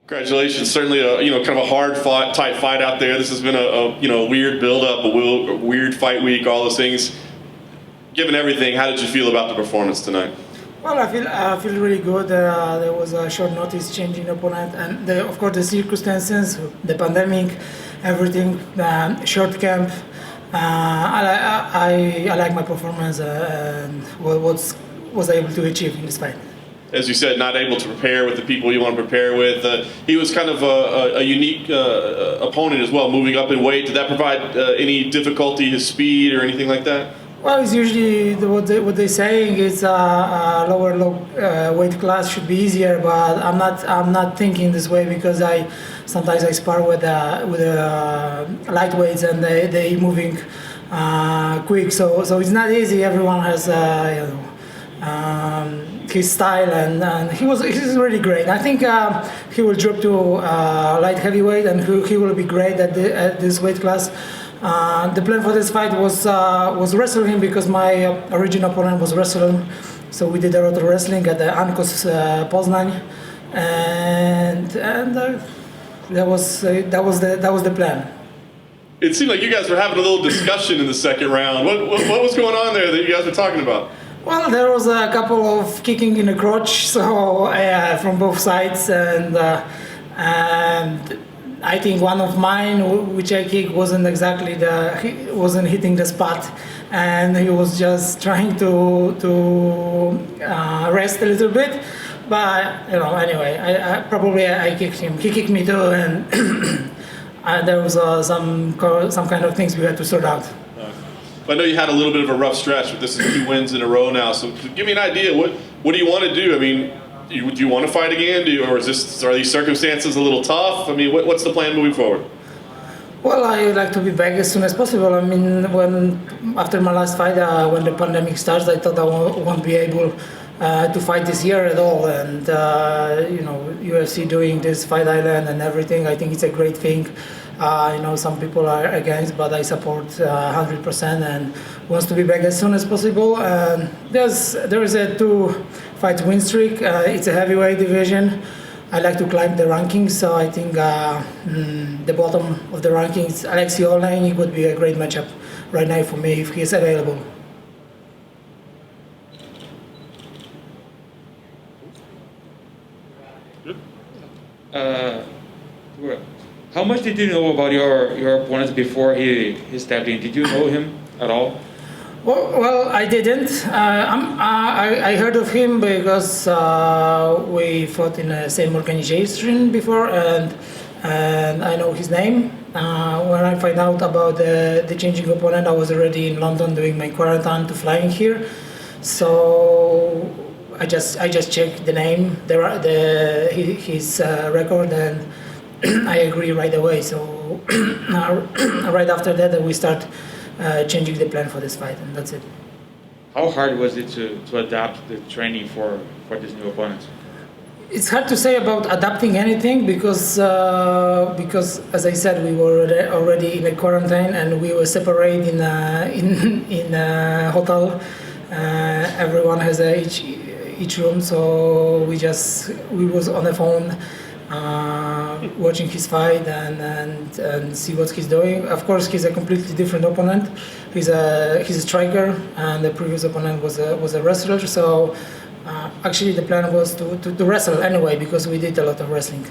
Congratulations! Certainly a kind of a hard fought, tight fight out there. This has been a weird build up, a weird fight week, all those things. Given everything, how did you feel about the performance tonight? Well, I feel really good. There was a short notice changing opponent, and of course the circumstances, the pandemic, everything, short camp. I like my performance and what was able to achieve in this fight. As you said, not able to prepare with the people you want to prepare with. He was kind of a unique opponent as well, moving up in weight. Did that provide any difficulty, his speed or anything like that? Well, it's usually what they're saying is lower weight class should be easier, but I'm not thinking this way because sometimes I spar with lightweights and they moving quick, so it's not easy. Everyone has his style, and he's really great. I think he will drop to light heavyweight, and he will be great at this weight class. The plan for this fight was wrestling because my original opponent was wrestling, so we did a lot of wrestling at the Ankos Poznań, and that was the plan. It seemed like you guys were having a little discussion in the second round. What was going on there that you guys were talking about? Well, there was a couple of kicking in the crotch, so from both sides, and I think one of mine, which I kicked, wasn't wasn't hitting the spot, and he was just trying to rest a little bit. But anyway, I kicked him. He kicked me too, and there was some kind of things we had to sort out. I know you had a little bit of a rough stretch, but this is 2 wins in a row now. So give me an idea. What do you want to do? I mean, do you want to fight again? Or are these circumstances a little tough? I mean, what's the plan moving forward? Well, I like to be back as soon as possible. I mean, after my last fight, when the pandemic starts, I thought I won't be able to fight this year at all. And UFC doing this Fight Island and everything, I think it's a great thing. Some people are against, but I support 100% and wants to be back as soon as possible. And there is a 2-fight win streak. It's a heavyweight division. I like to climb the rankings, so I think the bottom of the rankings, Aleksei Oleinik would be a great matchup right now for me if he is available. How much did you know about your opponent before he stepped in? Did you know him at all? Well, I didn't. I heard of him because we fought in the same organization before, and I know his name. When I find out about the changing opponent, I was already in London doing my quarantine to flying here, so I just checked the name, his record, and I agree right away. So right after that, we start changing the plan for this fight, and that's it. How hard was it to adapt the training for this new opponent? It's hard to say about adapting anything because as I said, we were already in a quarantine and we were separated in a hotel. Everyone has each room, so we was on the phone. Watching his fight and see what he's doing. Of course, he's a completely different opponent. He's a striker, and the previous opponent was a wrestler. So actually, the plan was to wrestle anyway because we did a lot of wrestling.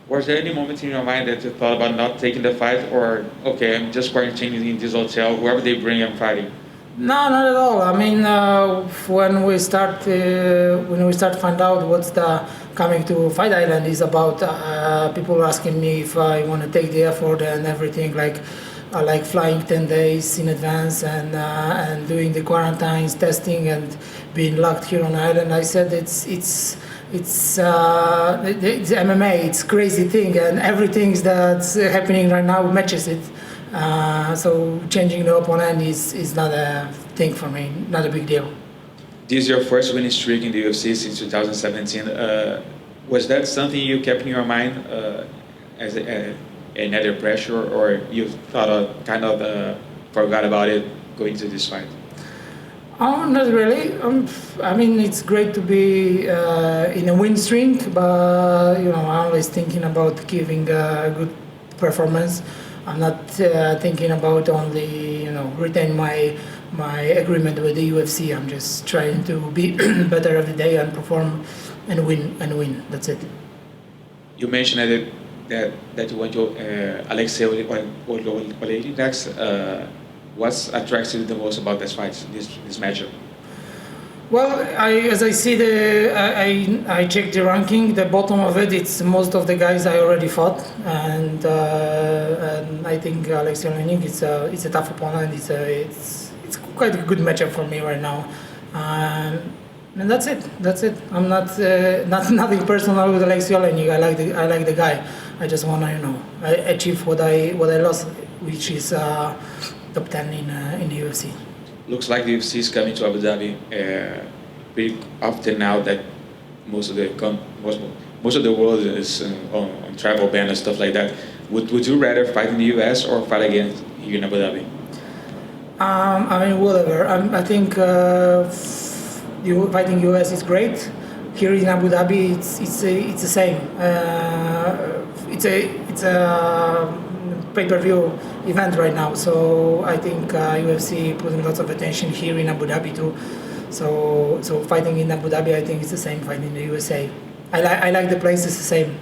Was there any moment in your mind that you thought about not taking the fight, or okay, I'm just quarantining in this hotel, whoever they bring, I'm fighting? No, not at all. I mean, when we start find out what's the coming to Fight Island is about, people asking me if I want to take the effort and everything, like flying 10 days in advance and doing the quarantines, testing, and being locked here on the island. I said it's MMA. It's crazy thing, and everything that's happening right now matches it. So changing the opponent is not a thing for me, not a big deal. This is your first winning streak in the UFC since 2017. Was that something you kept in your mind as another pressure, or you thought forgot about it going to this fight? Oh, not really. I mean, it's great to be in a win streak, but I'm always thinking about giving a good performance. I'm not thinking about only retain my agreement with the UFC. I'm just trying to be better every day and perform and win. That's it. You mentioned that you went to Aleksei Oleinik next. What attracts you the most about this fight, this matchup? Well, as I see I checked the ranking. The bottom of it, it's most of the guys I already fought, and I think Aleksei Oleinik it's a tough opponent. It's quite a good matchup for me right now, and that's it. I'm not nothing personal with Aleksei Oleinik. I like the guy. I just wanna achieve what I lost, which is top 10 in the UFC. Looks like the UFC is coming to Abu Dhabi pretty often now that most of the world is on travel ban and stuff like that. Would you rather fight in the US or fight again here in Abu Dhabi? I mean, whatever. I think fighting US is great. Here in Abu Dhabi, it's the same. It's a pay-per-view event right now, so I think UFC putting lots of attention here in Abu Dhabi too. So fighting in Abu Dhabi, I think it's the same fighting in the USA. I like the place. It's the same.